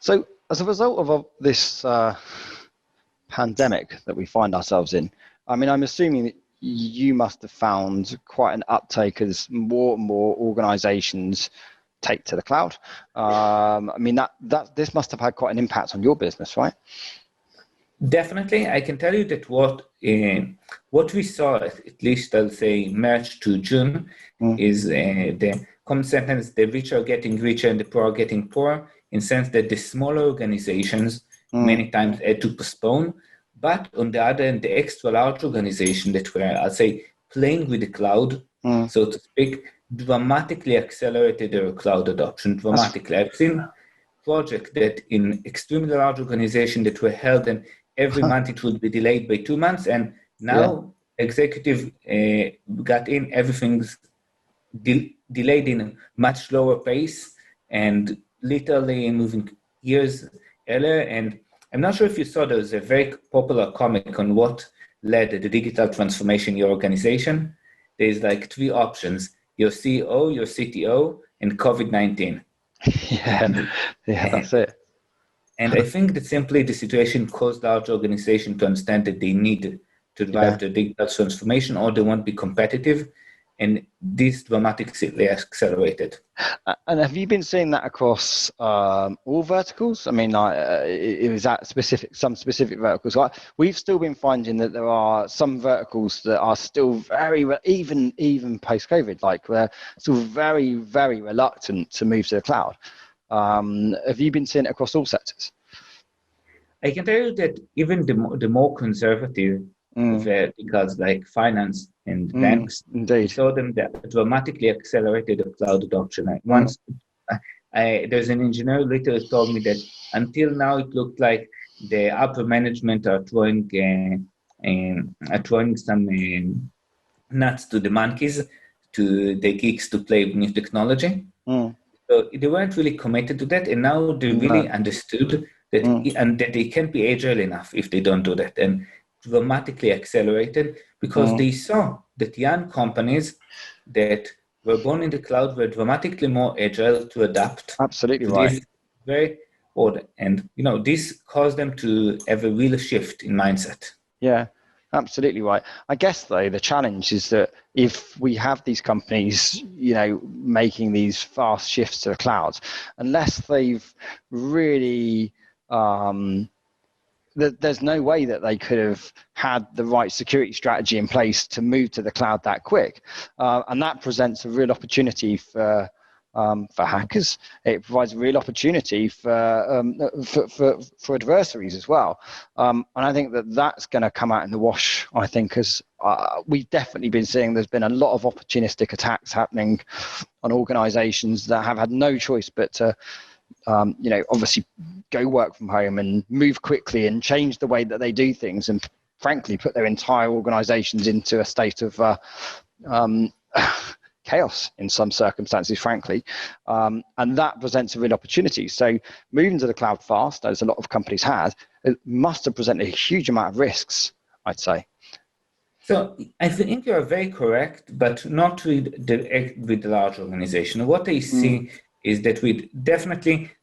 So as a result of this pandemic that we find ourselves in, I mean, I'm assuming that you must have found quite an uptake as more and more organizations take to the cloud. I mean, that this must have had quite an impact on your business, right? Definitely. I can tell you that what we saw, at least I'll say March to June, is the common sentence: the rich are getting richer and the poor are getting poorer, in the sense that the smaller organizations many times had to postpone. But on the other hand, the extra large organizations that were, I'll say, playing with the cloud, so to speak, dramatically accelerated their cloud adoption. Dramatically. I've seen projects that in extremely large organizations that were held, and every month it would be delayed by 2 months, and now executive got in, everything's delayed in a much lower pace and literally moving years earlier. And I'm not sure if you saw, there's a very popular comic on what led the digital transformation in your organization. There's like 3 options: your CEO, your CTO, and COVID-19. Yeah, that's it. And I think that simply the situation caused large organizations to understand that they need to drive the digital transformation, or they won't be competitive. And this dramatically accelerated. And have you been seeing that across all verticals? I mean, is that some specific verticals? Like, we've still been finding that there are some verticals that are still very, even post-COVID, like they're still very, very reluctant to move to the cloud. Have you been seeing it across all sectors? I can tell you that even the more conservative verticals like finance and banks, we saw them that dramatically accelerated the cloud adoption. Once there's an engineer literally told me that until now it looked like the upper management are throwing some nuts to the monkeys, to the geeks to play with new technology. So they weren't really committed to that, and now they really understood that and that they can't be agile enough if they don't do that, and dramatically accelerated because they saw that young companies that were born in the cloud were dramatically more agile to adapt. Absolutely right. This very order, and this caused them to have a real shift in mindset. Yeah. Absolutely right. I guess, though, the challenge is that if we have these companies, making these fast shifts to the cloud, unless they've really, there's no way that they could have had the right security strategy in place to move to the cloud that quick. And that presents a real opportunity for hackers. It provides a real opportunity for adversaries as well. And I think that's going to come out in the wash, I think, as we've definitely been seeing there's been a lot of opportunistic attacks happening on organizations that have had no choice but to, obviously go work from home and move quickly and change the way that they do things, and frankly, put their entire organizations into a state of chaos in some circumstances, frankly, and that presents a real opportunity. So moving to the cloud fast, as a lot of companies had, it must have presented a huge amount of risks, I'd say. So I think you are very correct, but not with the large organization. What I see is that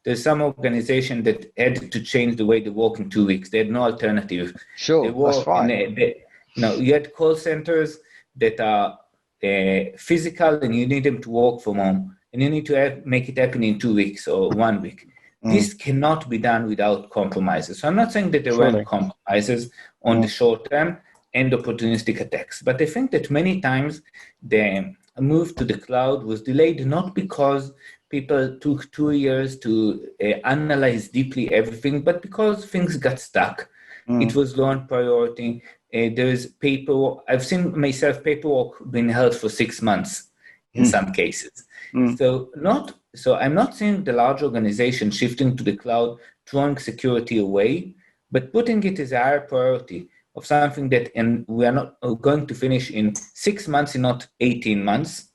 there's some organization that had to change the way they work in 2 weeks. They had no alternative. Sure, that's fine. You had call centers that are physical, and you need them to work from home, and you need to make it happen in 2 weeks or 1 week. This cannot be done without compromises. So I'm not saying that there weren't compromises on the short term and opportunistic attacks, but I think that many times the move to the cloud was delayed not because people took 2 years to analyze deeply everything, but because things got stuck. It was low on priority. There's paperwork. I've seen myself paperwork being held for 6 months in some cases. So I'm not saying the large organization shifting to the cloud, throwing security away, but putting it as a higher priority of something that, and we are not going to finish in 6 months and not 18 months,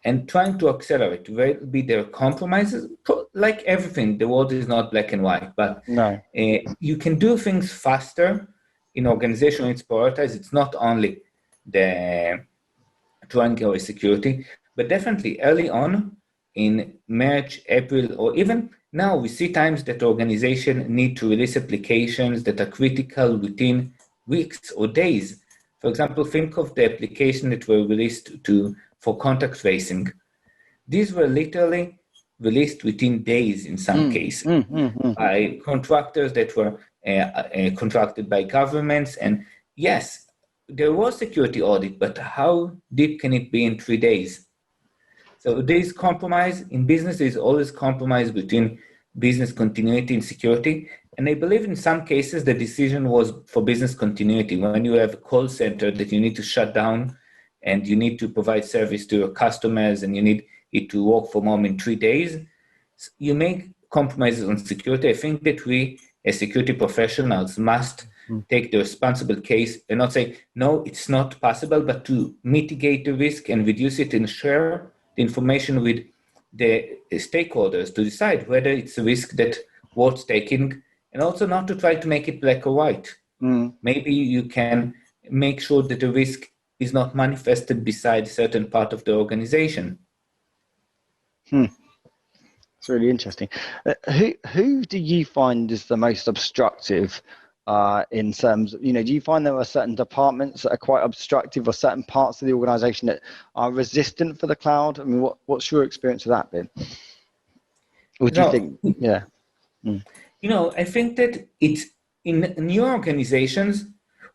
and trying to accelerate. Will be there compromises? Like everything, the world is not black and white, but you can do things faster in organization. It's prioritized. It's not only the trying security, but definitely early on in March, April, or even Now we see times that organizations need to release applications that are critical within weeks or days. For example, think of the application that were released for contact tracing. These were literally released within days in some cases by contractors that were contracted by governments. And yes, there was security audit, but how deep can it be in 3 days? So there is compromise. In business, there is always compromise between business continuity and security. And I believe in some cases, the decision was for business continuity. When you have a call center that you need to shut down and you need to provide service to your customers and you need it to work from home in 3 days, you make compromises on security. I think that we, as security professionals, must take the responsible case and not say, no, it's not possible, but to mitigate the risk and reduce it and share the information with the stakeholders to decide whether it's a risk that worth taking, and also not to try to make it black or white. Maybe you can make sure that the risk is not manifested beside a certain part of the organization. It's really interesting. Who do you find is the most obstructive in terms of, do you find there are certain departments that are quite obstructive or certain parts of the organization that are resistant for the cloud? I mean, what's your experience of that been? Or do you think, I think that it's in new organizations,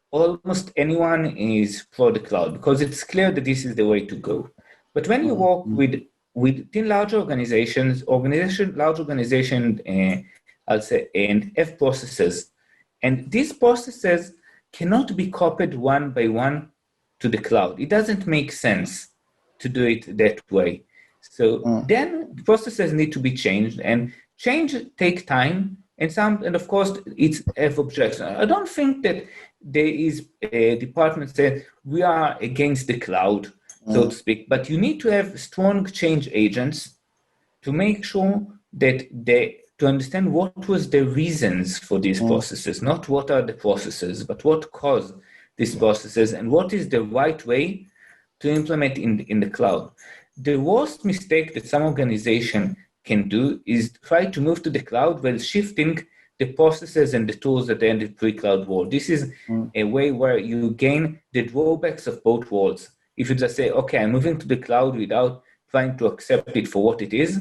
almost anyone is for the cloud because it's clear that this is the way to go. But when you work within large organizations, I'll say, and have processes, and these processes cannot be copied one by one to the cloud. It doesn't make sense to do it that way. So then processes need to be changed, and change take time. And of course, it's have objections. I don't think that there is a department that we are against the cloud, so to speak. But you need to have strong change agents to make sure that to understand what was the reasons for these processes, not what are the processes, but what caused these processes and what is the right way to implement in the cloud. The worst mistake that some organization can do is try to move to the cloud while shifting the processes and the tools that are in the pre-cloud world. This is a way where you gain the drawbacks of both worlds. If you just say, okay, I'm moving to the cloud without trying to accept it for what it is,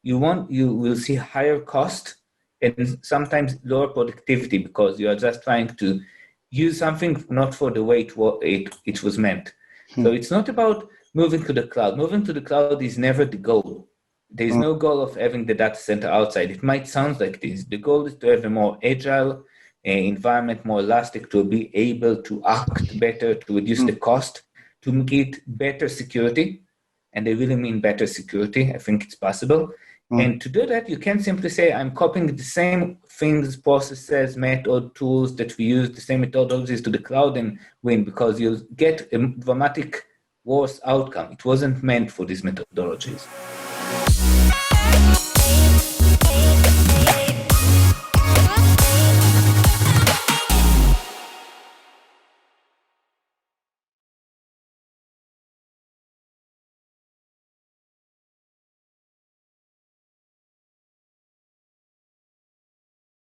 you will see higher cost and sometimes lower productivity because you are just trying to use something not for the way it was meant. So it's not about moving to the cloud. Moving to the cloud is never the goal. There is no goal of having the data center outside. It might sound like this. The goal is to have a more agile environment, more elastic, to be able to act better, to reduce the cost, to get better security. And I really mean better security. I think it's possible. And to do that, you can't simply say, I'm copying the same things, processes, method, tools that we use, the same methodologies to the cloud and win, because you get a dramatic worse outcome. It wasn't meant for these methodologies.